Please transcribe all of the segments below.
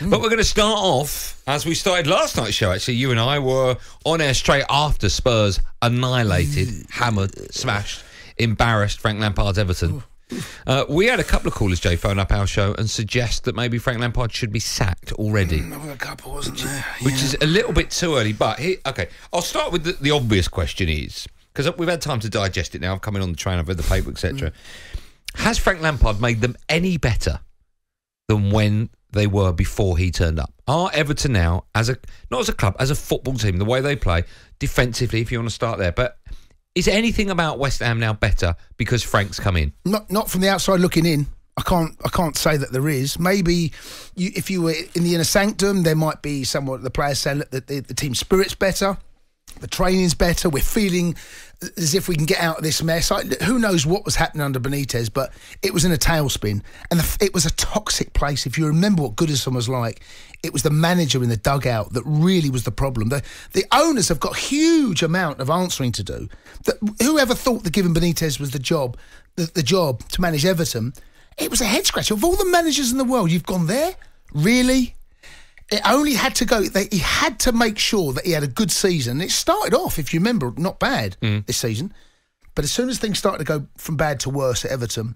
But we're going to start off, as we started last night's show, actually. You and I were on air straight after Spurs annihilated, hammered, smashed, embarrassed Frank Lampard's Everton. We had a couple of callers, Jay, phone up our show and suggest that maybe Frank Lampard should be sacked already. There were a couple, wasn't there? Which is a little bit too early. But, I'll start with the obvious question is, because we've had time to digest it now, I've come in on the train, I've read the paper, etc. Has Frank Lampard made them any better than when they were before he turned up? Are Everton now, not as a club, as a football team, the way they play, defensively, if you want to start there, but is anything about West Ham now better because Frank's come in? Not from the outside looking in. I can't say that there is. Maybe if you were in the inner sanctum, there might be somewhat the players saying that the team spirit's better, the training's better, we're feeling as if we can get out of this mess. Who knows what was happening under Benitez, but it was in a tailspin. And it was a toxic place. If you remember what Goodison was like, it was the manager in the dugout that really was the problem. The owners have got a huge amount of answering to do. Whoever thought that giving Benitez was the job to manage Everton, it was a head scratcher. Of all the managers in the world, you've gone there? Really? It only had to go. He had to make sure that he had a good season. It started off, if you remember, not bad this season. But as soon as things started to go from bad to worse at Everton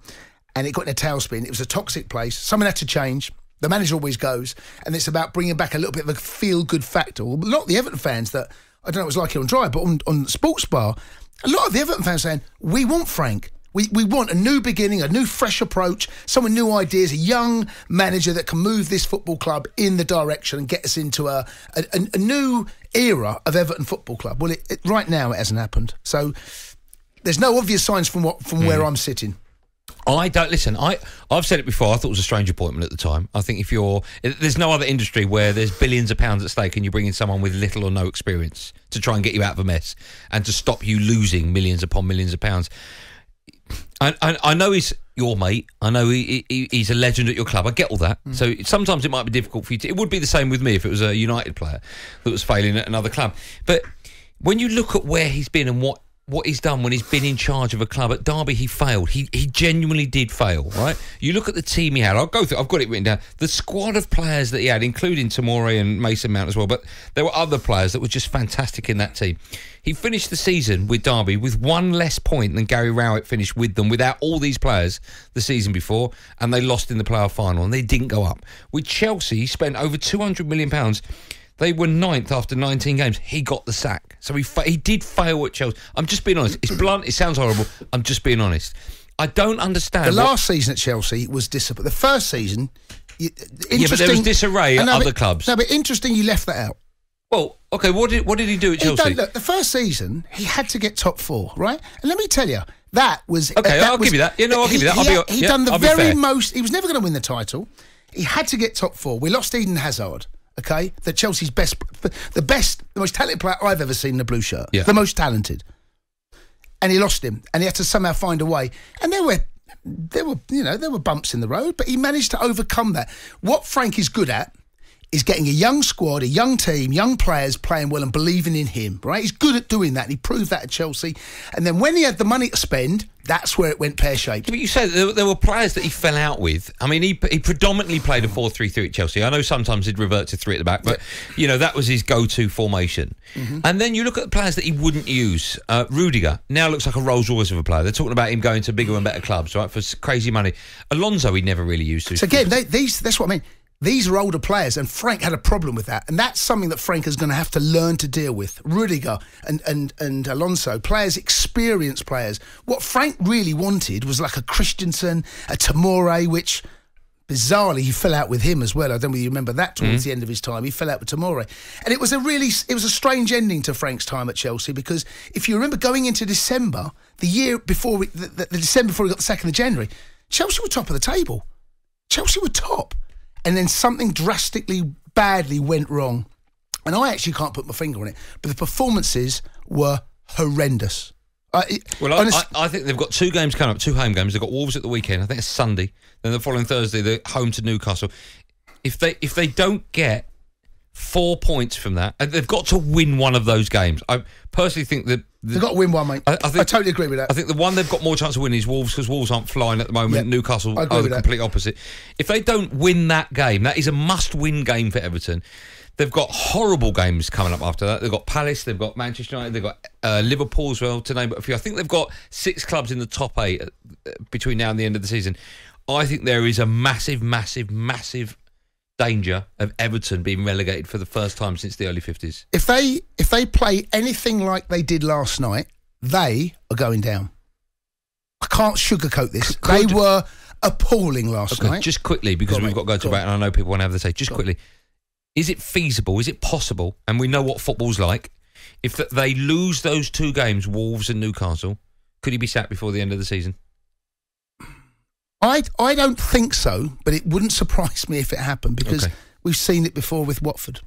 and it got in a tailspin, it was a toxic place. Something had to change. The manager always goes. And it's about bringing back a little bit of a feel-good factor. Well, a lot of the Everton fans that, I don't know what it's like here on Drive, but on Sports Bar, a lot of the Everton fans saying, we want Frank. We want a new beginning, a new fresh approach, someone new ideas, a young manager that can move this football club in the direction and get us into a new era of Everton Football Club. Well, right now it hasn't happened. So there's no obvious signs from where I'm sitting. I don't listen. I've said it before. I thought it was a strange appointment at the time. I think there's no other industry where there's billions of pounds at stake and you bring in someone with little or no experience to try and get you out of a mess and to stop you losing millions upon millions of pounds. I know he's your mate. I know he's a legend at your club. I get all that. So sometimes it might be difficult for you to... It would be the same with me if it was a United player that was failing at another club. But when you look at where he's been and what he's done when he's been in charge of a club, at Derby he failed. He genuinely did fail, right? You look at the team he had. I'll go through. I've got it written down. The squad of players that he had, including Tomori and Mason Mount as well, but there were other players that were just fantastic in that team. He finished the season with Derby with one less point than Gary Rowett finished with them without all these players the season before, and they lost in the playoff final and they didn't go up. With Chelsea, he spent over £200 million. They were 9th after 19 games. He got the sack. So he did fail at Chelsea. I'm just being honest. It's blunt. It sounds horrible. I'm just being honest. I don't understand. The last season at Chelsea was disappointing. The first season... Yeah, but there was disarray at other clubs. No, but interesting you left that out. Well, okay, what did he do at Chelsea? Look, the first season, he had to get top 4, right? And let me tell you, that was... Okay, I'll give you that. Yeah, no, I'll give you that. He done the very most... He was never going to win the title. He had to get top 4. We lost Eden Hazard, okay? The Chelsea's the most talented player I've ever seen in a blue shirt. Yeah. The most talented. And he lost him. And he had to somehow find a way. And there were bumps in the road, but he managed to overcome that. What Frank is good at is getting a young squad, a young team, young players playing well and believing in him, right? He's good at doing that, and he proved that at Chelsea. And then when he had the money to spend, that's where it went pear-shaped. But you said there were players that he fell out with. I mean, he predominantly played a 4-3-3 at Chelsea. I know sometimes he'd revert to 3 at the back, but, that was his go-to formation. Mm-hmm. And then you look at the players that he wouldn't use. Rudiger now looks like a Rolls-Royce of a player. They're talking about him going to bigger and better clubs, right, for crazy money. Alonso he never really used to. So again, that's what I mean. These are older players, and Frank had a problem with that. And that's something that Frank is going to have to learn to deal with. Rudiger and Alonso, experienced players. What Frank really wanted was like a Christensen, a Tomori, which, bizarrely, he fell out with him as well. I don't know if you remember that towards the end of his time. He fell out with Tomori. And it was a strange ending to Frank's time at Chelsea, because if you remember going into December, the year before, the December before he got the sack in the January, Chelsea were top of the table. Chelsea were top. And then something drastically badly went wrong. And I actually can't put my finger on it, but the performances were horrendous. I think they've got 2 games coming up, 2 home games. They've got Wolves at the weekend. I think it's Sunday. Then the following Thursday, they're home to Newcastle. If they don't get 4 points from that, they've got to win one of those games. I personally think that They've got to win one, mate. I totally agree with that. I think the one they've got more chance of winning is Wolves, because Wolves aren't flying at the moment. Yep. Newcastle are the complete opposite. If they don't win that game, that is a must-win game for Everton. They've got horrible games coming up after that. They've got Palace, they've got Manchester United, they've got Liverpool as well, to name but a few. I think they've got 6 clubs in the top 8 between now and the end of the season. I think there is a massive, massive, massive danger of Everton being relegated for the first time since the early 50s. If they play anything like they did last night, they are going down. I can't sugarcoat this. They were appalling last night. Just quickly, because we've got to go to about, and I know people want to have the say. Just quickly. Is it feasible? Is it possible? And we know what football's like. If they lose those 2 games, Wolves and Newcastle, could he be sacked before the end of the season? I don't think so, but it wouldn't surprise me if it happened, because we've seen it before with Watford.